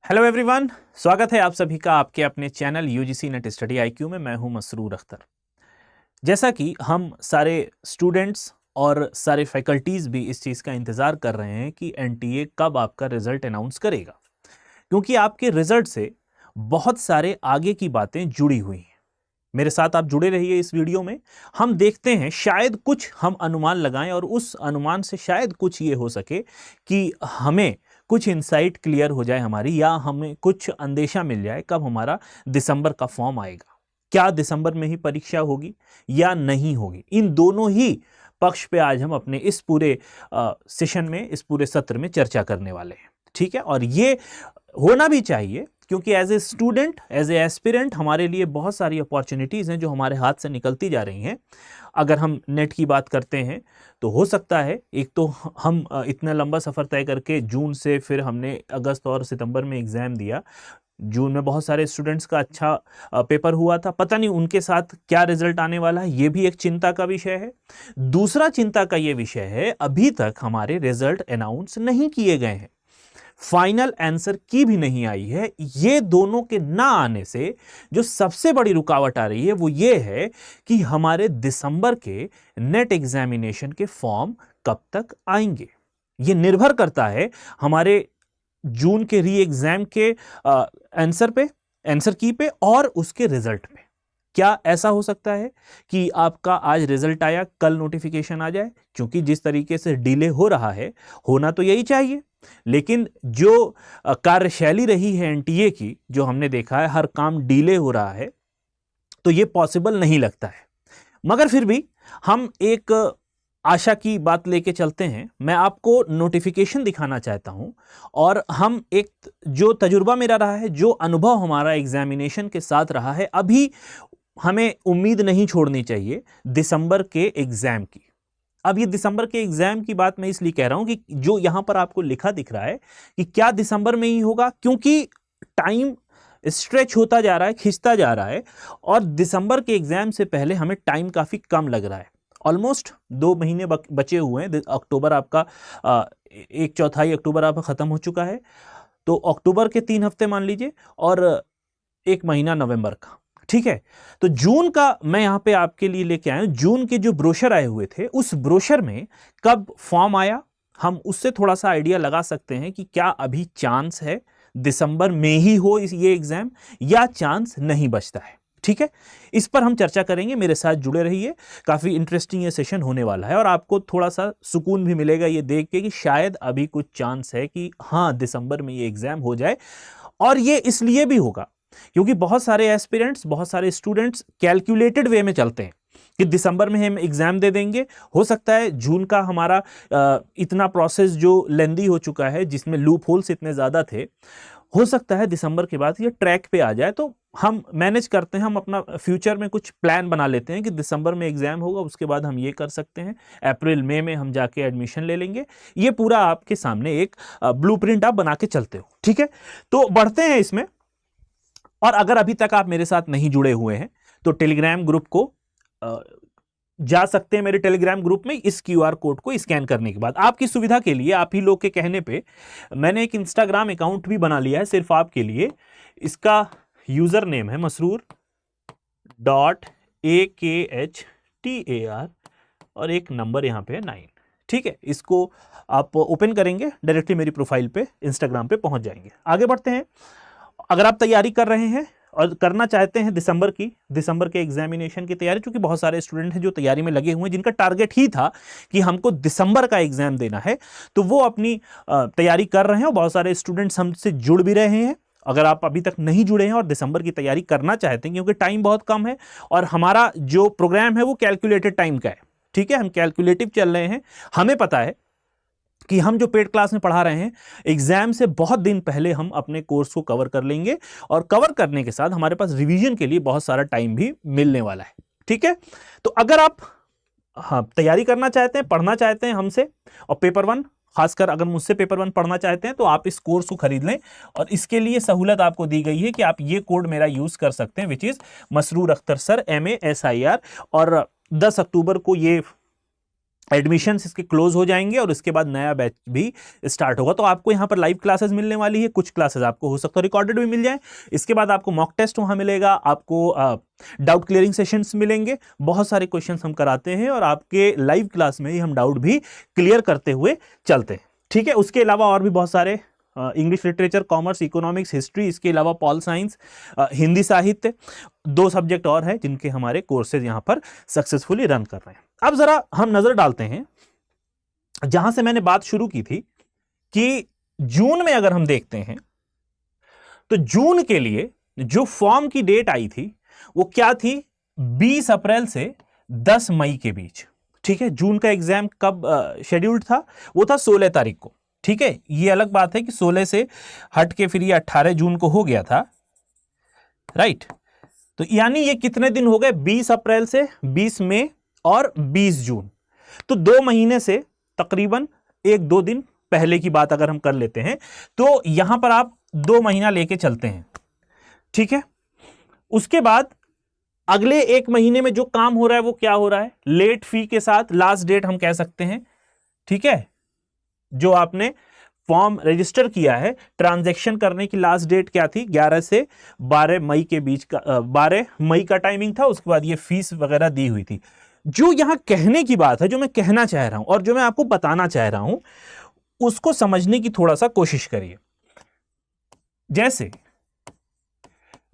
Hello everyone, स्वागत है आप सभी का आपके अपने channel UGC net study IQ में। मैं हूं मसरूर अख्तर। जैसा कि हम सारे स्टूडेंट्स और सारे फैकल्टीज भी इस चीज़ का इंतज़ार कर रहे हैं कि एनटीए कब आपका रिजल्ट अनाउंस करेगा, क्योंकि आपके रिजल्ट से बहुत सारे आगे की बातें जुड़ी हुई हैं। मेरे साथ आप जुड़े रहिए इस वीडियो में। हम देखते हैं, शायद कुछ हम अनुमान लगाएं और उस अनुमान से शायद कुछ ये हो सके कि हमें कुछ इंसाइट क्लियर हो जाए हमारी, या हमें कुछ अंदेशा मिल जाए कब हमारा दिसंबर का फॉर्म आएगा। क्या दिसंबर में ही परीक्षा होगी या नहीं होगी, इन दोनों ही पक्ष पे आज हम अपने इस पूरे सेशन में, इस पूरे सत्र में चर्चा करने वाले हैं। ठीक है, और ये होना भी चाहिए क्योंकि as a student, as a aspirant हमारे लिए बहुत सारी अपॉर्चुनिटीज़ हैं जो हमारे हाथ से निकलती जा रही हैं। अगर हम नेट की बात करते हैं तो हो सकता है, एक तो हम इतना लंबा सफ़र तय करके जून से फिर हमने अगस्त और सितंबर में एग्ज़ाम दिया। जून में बहुत सारे स्टूडेंट्स का अच्छा पेपर हुआ था, पता नहीं उनके साथ क्या रिजल्ट आने वाला है, ये भी एक चिंता का विषय है। दूसरा चिंता का ये विषय है, अभी तक हमारे रिजल्ट अनाउंस नहीं किए गए हैं, फाइनल आंसर की भी नहीं आई है। ये दोनों के ना आने से जो सबसे बड़ी रुकावट आ रही है वो ये है कि हमारे दिसंबर के नेट एग्जामिनेशन के फॉर्म कब तक आएंगे। ये निर्भर करता है हमारे जून के री एग्जाम के आंसर की पे और उसके रिजल्ट पे। क्या ऐसा हो सकता है कि आपका आज रिजल्ट आया, कल नोटिफिकेशन आ जाए? क्योंकि जिस तरीके से डिले हो रहा है, होना तो यही चाहिए, लेकिन जो कार्यशैली रही है एनटीए की, जो हमने देखा है हर काम डिले हो रहा है, तो ये पॉसिबल नहीं लगता है। मगर फिर भी हम एक आशा की बात लेके चलते हैं। मैं आपको नोटिफिकेशन दिखाना चाहता हूं और हम एक जो तजुर्बा मेरा रहा है, जो अनुभव हमारा एग्जामिनेशन के साथ रहा है, अभी हमें उम्मीद नहीं छोड़नी चाहिए दिसंबर के एग्जाम की। अब ये दिसंबर के एग्जाम की बात मैं इसलिए कह रहा हूं कि जो यहां पर आपको लिखा दिख रहा है कि क्या दिसंबर में ही होगा, क्योंकि टाइम स्ट्रेच होता जा रहा है, खिंचता जा रहा है, और दिसंबर के एग्जाम से पहले हमें टाइम काफी कम लग रहा है। ऑलमोस्ट 2 महीने बचे हुए हैं। अक्टूबर आपका 1/4 अक्टूबर आपका खत्म हो चुका है, तो अक्टूबर के 3 हफ्ते मान लीजिए और 1 महीना नवंबर का। ठीक है, तो जून का मैं यहां पे आपके लिए लेके आया हूं। जून के जो ब्रोशर आए हुए थे, उस ब्रोशर में कब फॉर्म आया, हम उससे थोड़ा सा आइडिया लगा सकते हैं कि क्या अभी चांस है दिसंबर में ही हो ये एग्जाम, या चांस नहीं बचता है। ठीक है, इस पर हम चर्चा करेंगे। मेरे साथ जुड़े रहिए, काफी इंटरेस्टिंग ये सेशन होने वाला है और आपको थोड़ा सा सुकून भी मिलेगा ये देख के कि शायद अभी कुछ चांस है कि हाँ दिसंबर में ये एग्जाम हो जाए। और ये इसलिए भी होगा क्योंकि बहुत सारे एस्पिरेंट्स, बहुत सारे स्टूडेंट्स कैलकुलेटेड वे में चलते हैं कि दिसंबर में हम एग्जाम दे देंगे। हो सकता है जून का हमारा इतना प्रोसेस जो लेंदी हो चुका है, जिसमें लूप होल्स इतने ज्यादा थे, हो सकता है दिसंबर के बाद ये ट्रैक पे आ जाए। तो हम मैनेज करते हैं, हम अपना फ्यूचर में कुछ प्लान बना लेते हैं कि दिसंबर में एग्जाम होगा, उसके बाद हम ये कर सकते हैं, अप्रैल मई में हम जाके एडमिशन ले लेंगे। ये पूरा आपके सामने एक ब्लूप्रिंट आप बना के चलते हो। ठीक है, तो बढ़ते हैं इसमें। और अगर अभी तक आप मेरे साथ नहीं जुड़े हुए हैं तो टेलीग्राम ग्रुप को जा सकते हैं। मेरे टेलीग्राम ग्रुप में इस क्यूआर कोड को स्कैन करने के बाद आपकी सुविधा के लिए, आप ही लोग के कहने पे, मैंने एक इंस्टाग्राम अकाउंट भी बना लिया है सिर्फ आपके लिए। इसका यूजर नेम है masroor.akhdar और एक नंबर यहां पे है 9। ठीक है, इसको आप ओपन करेंगे, डायरेक्टली मेरी प्रोफाइल पे इंस्टाग्राम पे पहुंच जाएंगे। आगे बढ़ते हैं। अगर आप तैयारी कर रहे हैं और करना चाहते हैं दिसंबर के एग्जामिनेशन की तैयारी, क्योंकि बहुत सारे स्टूडेंट हैं जो तैयारी में लगे हुए हैं, जिनका टारगेट ही था कि हमको दिसंबर का एग्जाम देना है, तो वो अपनी तैयारी कर रहे हैं और बहुत सारे स्टूडेंट्स हमसे जुड़ भी रहे हैं। अगर आप अभी तक नहीं जुड़े हैं और दिसंबर की तैयारी करना चाहते हैं, क्योंकि टाइम बहुत कम है और हमारा जो प्रोग्राम है वो कैलकुलेटेड टाइम का है। ठीक है, हम कैलकुलेटिव चल रहे हैं। हमें पता है कि हम जो पेड क्लास में पढ़ा रहे हैं, एग्जाम से बहुत दिन पहले हम अपने कोर्स को कवर कर लेंगे और कवर करने के साथ हमारे पास रिवीजन के लिए बहुत सारा टाइम भी मिलने वाला है। ठीक है, तो अगर आप तैयारी करना चाहते हैं, पढ़ना चाहते हैं हमसे, और पेपर 1 खासकर अगर मुझसे पेपर 1 पढ़ना चाहते हैं, तो आप इस कोर्स को खरीद लें। और इसके लिए सहूलत आपको दी गई है कि आप ये कोड मेरा यूज कर सकते हैं, which is Masroor Akhtar sir, MASIR। और 10 अक्टूबर को ये एडमिशंस इसके क्लोज हो जाएंगे और इसके बाद नया बैच भी स्टार्ट होगा। तो आपको यहाँ पर लाइव क्लासेस मिलने वाली है, कुछ क्लासेस आपको हो सकता है रिकॉर्डेड भी मिल जाए। इसके बाद आपको मॉक टेस्ट वहाँ मिलेगा, आपको डाउट क्लियरिंग सेशंस मिलेंगे, बहुत सारे क्वेश्चंस हम कराते हैं और आपके लाइव क्लास में ही हम डाउट भी क्लियर करते हुए चलते हैं। ठीक है, उसके अलावा और भी बहुत सारे English literature, commerce, economics, history, इसके अलावा पॉल साइंस, हिंदी साहित्य, 2 सब्जेक्ट और हैं जिनके हमारे कोर्सेज यहाँ पर सक्सेसफुली रन कर रहे हैं। अब जरा हम नजर डालते हैं जहां से मैंने बात शुरू की थी कि जून में अगर हम देखते हैं तो जून के लिए जो फॉर्म की डेट आई थी वो क्या थी, 20 अप्रैल से 10 मई के बीच। ठीक है, जून का एग्जाम कब शेड्यूल्ड था, वो था 16 तारीख को। ठीक है, ये अलग बात है कि 16 से हट के फिर ये 18 जून को हो गया था, राइट। तो यानी ये कितने दिन हो गए, 20 अप्रैल से 20 मई और 20 जून। तो 2 महीने से तकरीबन 1-2 दिन पहले की बात अगर हम कर लेते हैं तो यहां पर आप 2 महीना लेके चलते हैं। ठीक है, उसके बाद अगले 1 महीने में जो काम हो रहा है वो क्या हो रहा है, लेट फी के साथ लास्ट डेट हम कह सकते हैं। ठीक है, जो आपने फॉर्म रजिस्टर किया है, ट्रांजैक्शन करने की लास्ट डेट क्या थी, 11 से 12 मई के बीच का, 12 मई का टाइमिंग था। उसके बाद ये फीस वगैरह दी हुई थी। जो यहां कहने की बात है, जो मैं कहना चाह रहा हूं और जो मैं आपको बताना चाह रहा हूं, उसको समझने की थोड़ा सा कोशिश करिए। जैसे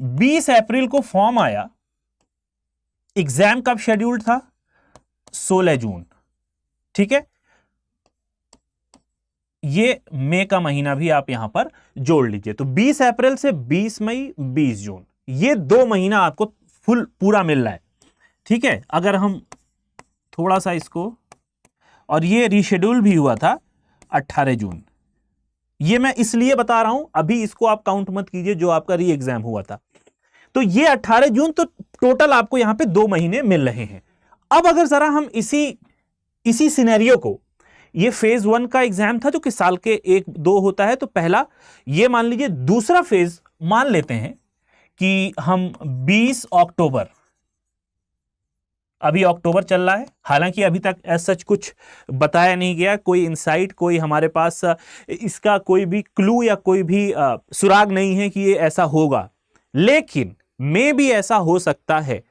20 अप्रैल को फॉर्म आया, एग्जाम कब शेड्यूल्ड था, 16 जून। ठीक है, ये मई का महीना भी आप यहां पर जोड़ लीजिए। तो 20 अप्रैल से 20 मई 20 जून, ये 2 महीना आपको फुल पूरा मिल रहा है। ठीक है, अगर हम थोड़ा सा इसको, और ये रीशेड्यूल भी हुआ था 18 जून। ये मैं इसलिए बता रहा हूं, अभी इसको आप काउंट मत कीजिए जो आपका री एग्जाम हुआ था। तो ये 18 जून, तो टोटल आपको यहां पे 2 महीने मिल रहे हैं। अब अगर जरा हम इसी सिनेरियो को, ये फेज 1 का एग्जाम था जो कि साल के 1-2 होता है, तो पहला ये मान लीजिए, दूसरा फेज मान लेते हैं कि हम 20 अक्टूबर, अभी अक्टूबर चल रहा है, हालांकि अभी तक ऐसा सच कुछ बताया नहीं गया, कोई इंसाइट, कोई हमारे पास इसका कोई भी क्लू या कोई भी सुराग नहीं है कि ये ऐसा होगा, लेकिन मे भी ऐसा हो सकता है।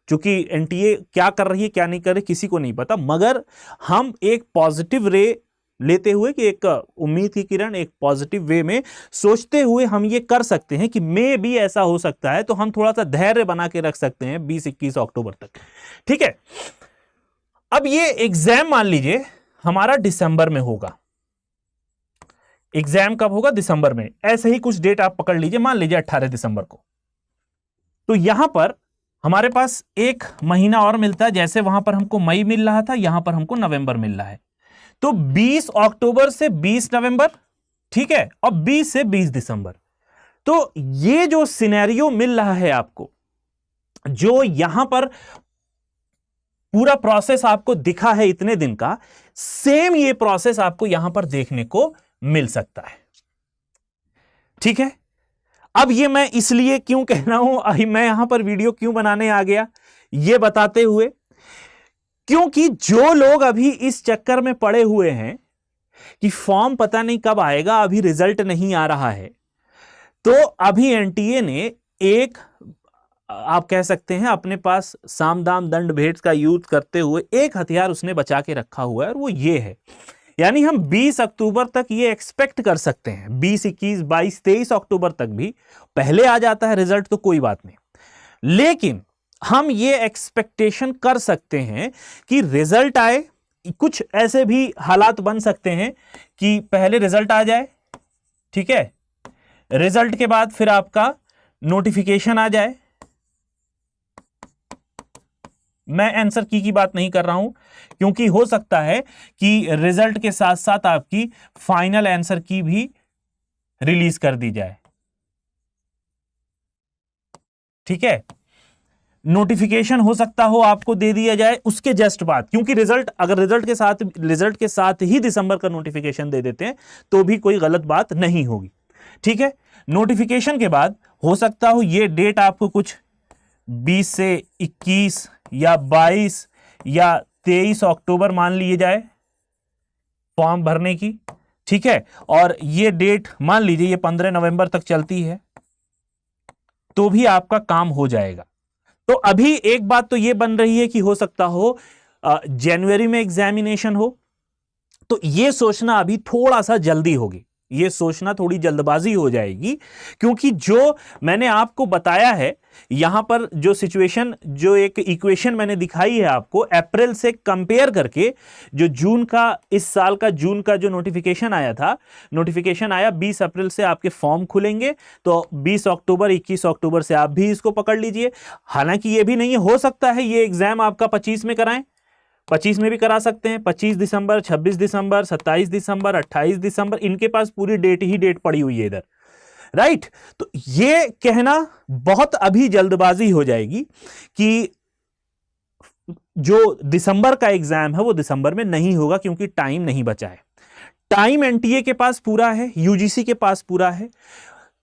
क्योंकि एनटीए क्या कर रही है क्या नहीं कर रही किसी को नहीं पता, मगर हम एक पॉजिटिव रे लेते हुए कि एक उम्मीद की किरण, एक पॉजिटिव वे में सोचते हुए हम ये कर सकते हैं कि मे भी ऐसा हो सकता है। तो हम थोड़ा सा धैर्य बना के रख सकते हैं 20-21 अक्टूबर तक। ठीक है, अब ये एग्जाम मान लीजिए हमारा दिसंबर में होगा। एग्जाम कब होगा, दिसंबर में। ऐसे ही कुछ डेट आप पकड़ लीजिए, मान लीजिए 18 दिसंबर को। तो यहां पर हमारे पास 1 महीना और मिलता है, जैसे वहां पर हमको मई मिल रहा था, यहां पर हमको नवंबर मिल रहा है। तो 20 अक्टूबर से 20 नवंबर, ठीक है, और 20 से 20 दिसंबर। तो ये जो सिनेरियो मिल रहा है आपको, जो यहां पर पूरा प्रोसेस आपको दिखा है इतने दिन का, सेम ये प्रोसेस आपको यहां पर देखने को मिल सकता है। ठीक है, अब ये मैं इसलिए क्यों कह रहा हूं, मैं यहां पर वीडियो क्यों बनाने आ गया, ये बताते हुए, क्योंकि जो लोग अभी इस चक्कर में पड़े हुए हैं कि फॉर्म पता नहीं कब आएगा, अभी रिजल्ट नहीं आ रहा है, तो अभी एनटीए ने एक, आप कह सकते हैं अपने पास साम दाम दंड भेद का यूज करते हुए एक हथियार उसने बचा के रखा हुआ है, और वो ये है, यानी हम 20 अक्टूबर तक ये एक्सपेक्ट कर सकते हैं, 20, 21, 22, 23 अक्टूबर तक भी पहले आ जाता है रिजल्ट तो कोई बात नहीं, लेकिन हम ये एक्सपेक्टेशन कर सकते हैं कि रिजल्ट आए। कुछ ऐसे भी हालात बन सकते हैं कि पहले रिजल्ट आ जाए, ठीक है, रिजल्ट के बाद फिर आपका नोटिफिकेशन आ जाए। मैं आंसर की बात नहीं कर रहा हूं, क्योंकि हो सकता है कि रिजल्ट के साथ साथ आपकी फाइनल आंसर की भी रिलीज कर दी जाए। ठीक है, नोटिफिकेशन हो सकता हो आपको दे दिया जाए उसके जस्ट बाद, क्योंकि रिजल्ट, अगर रिजल्ट के साथ ही दिसंबर का नोटिफिकेशन दे देते हैं तो भी कोई गलत बात नहीं होगी। ठीक है, नोटिफिकेशन के बाद हो सकता हो ये डेट आपको कुछ 20 से 21 या 22 या 23 अक्टूबर मान लिए जाए फॉर्म भरने की, ठीक है, और ये डेट मान लीजिए ये 15 नवंबर तक चलती है, तो भी आपका काम हो जाएगा। तो अभी एक बात तो ये बन रही है कि हो सकता हो जनवरी में एग्जामिनेशन हो, तो ये सोचना अभी थोड़ा सा जल्दी होगी, ये सोचना थोड़ी जल्दबाजी हो जाएगी, क्योंकि जो मैंने आपको बताया है यहां पर जो सिचुएशन, जो एक इक्वेशन मैंने दिखाई है आपको अप्रैल से कंपेयर करके, जो जून का, इस साल का जून का जो नोटिफिकेशन आया था, नोटिफिकेशन आया 20 अप्रैल से आपके फॉर्म खुलेंगे, तो 20 अक्टूबर 21 अक्टूबर से आप भी इसको पकड़ लीजिए। हालांकि ये भी नहीं हो सकता है ये एग्जाम आपका 25 में कराएं, 25 में भी करा सकते हैं, 25 दिसंबर, 26 दिसंबर, 27 दिसंबर, 28 दिसंबर, इनके पास पूरी डेट ही डेट पड़ी हुई है इधर, राइट। तो ये कहना बहुत अभी जल्दबाजी हो जाएगी कि जो दिसंबर का एग्जाम है वो दिसंबर में नहीं होगा, क्योंकि टाइम नहीं बचा है। टाइम एनटीए के पास पूरा है, यूजीसी के पास पूरा है,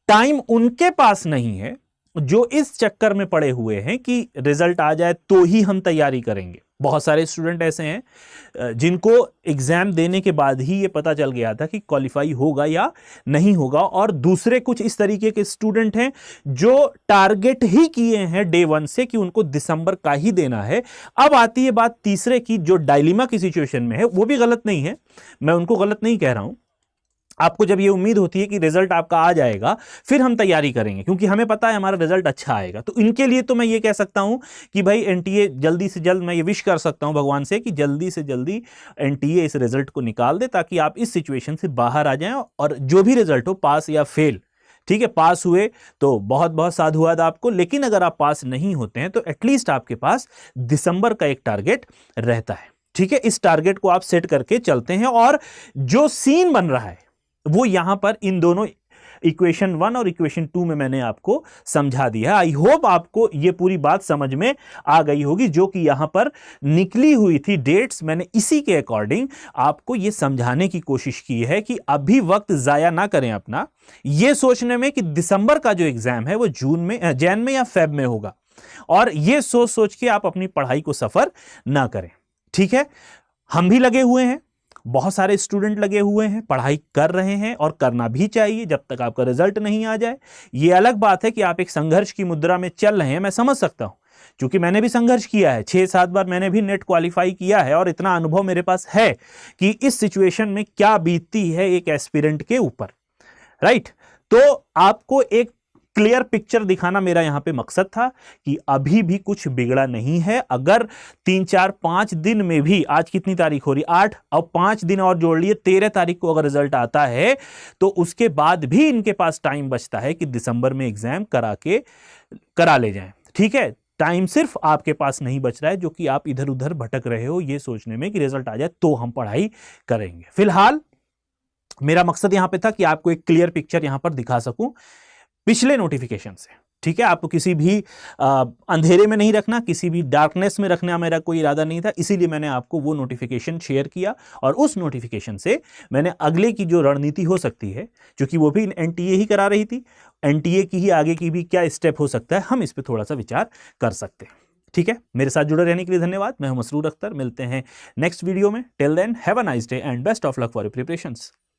टाइम उनके पास नहीं है जो इस चक्कर में पड़े हुए हैं कि रिजल्ट आ जाए तो ही हम तैयारी करेंगे। बहुत सारे स्टूडेंट ऐसे हैं जिनको एग्जाम देने के बाद ही ये पता चल गया था कि क्वालिफाई होगा या नहीं होगा, और दूसरे कुछ इस तरीके के स्टूडेंट हैं जो टारगेट ही किए हैं डे 1 से कि उनको दिसंबर का ही देना है। अब आती है बात तीसरे की, जो डायलिमा की सिचुएशन में है, वो भी गलत नहीं है, मैं उनको गलत नहीं कह रहा हूं। आपको जब ये उम्मीद होती है कि रिजल्ट आपका आ जाएगा फिर हम तैयारी करेंगे, क्योंकि हमें पता है हमारा रिजल्ट अच्छा आएगा, तो इनके लिए तो मैं ये कह सकता हूं कि भाई एनटीए जल्दी से जल्द, मैं ये विश कर सकता हूं भगवान से कि जल्दी से जल्दी एनटीए इस रिजल्ट को निकाल दे, ताकि आप इस सिचुएशन से बाहर आ जाएं, और जो भी रिजल्ट हो, पास या फेल, ठीक है, पास हुए तो बहुत बहुत साधुवाद आपको, लेकिन अगर आप पास नहीं होते हैं तो एटलीस्ट आपके पास दिसंबर का एक टारगेट रहता है, ठीक है। इस टारगेट को आप सेट करके चलते हैं, और जो सीन बन रहा है वो यहां पर इन दोनों इक्वेशन 1 और इक्वेशन 2 में मैंने आपको समझा दिया है। आई होप आपको ये पूरी बात समझ में आ गई होगी, जो कि यहां पर निकली हुई थी डेट्स, मैंने इसी के अकॉर्डिंग आपको ये समझाने की कोशिश की है कि अभी वक्त जाया ना करें अपना ये सोचने में कि दिसंबर का जो एग्जाम है वो जैन में या फेब में होगा, और ये सोच सोच के आप अपनी पढ़ाई को सफर ना करें, ठीक है। हम भी लगे हुए हैं, बहुत सारे स्टूडेंट लगे हुए हैं, पढ़ाई कर रहे हैं, और करना भी चाहिए जब तक आपका रिजल्ट नहीं आ जाए। यह अलग बात है कि आप एक संघर्ष की मुद्रा में चल रहे हैं, मैं समझ सकता हूं, क्योंकि मैंने भी संघर्ष किया है, 6-7 बार मैंने भी नेट क्वालिफाई किया है, और इतना अनुभव मेरे पास है कि इस सिचुएशन में क्या बीतती है एक एस्पिरेंट के ऊपर, राइट। तो आपको एक क्लियर पिक्चर दिखाना मेरा यहां पे मकसद था कि अभी भी कुछ बिगड़ा नहीं है। अगर 3-4-5 दिन में भी, आज कितनी तारीख हो रही, 8, अब 5 दिन और जोड़ लिए, 13 तारीख को अगर रिजल्ट आता है तो उसके बाद भी इनके पास टाइम बचता है कि दिसंबर में एग्जाम करा ले जाएं, ठीक है। टाइम सिर्फ आपके पास नहीं बच रहा है जो कि आप इधर उधर भटक रहे हो ये सोचने में कि रिजल्ट आ जाए तो हम पढ़ाई करेंगे। फिलहाल मेरा मकसद यहां पे था कि आपको एक क्लियर पिक्चर यहां पर दिखा सकूं पिछले नोटिफिकेशन से, ठीक है। आपको किसी भी अंधेरे में नहीं रखना, किसी भी डार्कनेस में रखना मेरा कोई इरादा नहीं था, इसीलिए मैंने आपको वो नोटिफिकेशन शेयर किया, और उस नोटिफिकेशन से मैंने अगले की जो रणनीति हो सकती है, क्योंकि वो भी एनटीए ही करा रही थी, एनटीए की ही आगे की भी क्या स्टेप हो सकता है, हम इस पर थोड़ा सा विचार कर सकते हैं, ठीक है। मेरे साथ जुड़े रहने के लिए धन्यवाद। मैं हूं मसरूर अख्तर, मिलते हैं नेक्स्ट वीडियो में। Till then have a nice day and best of luck for your preparations.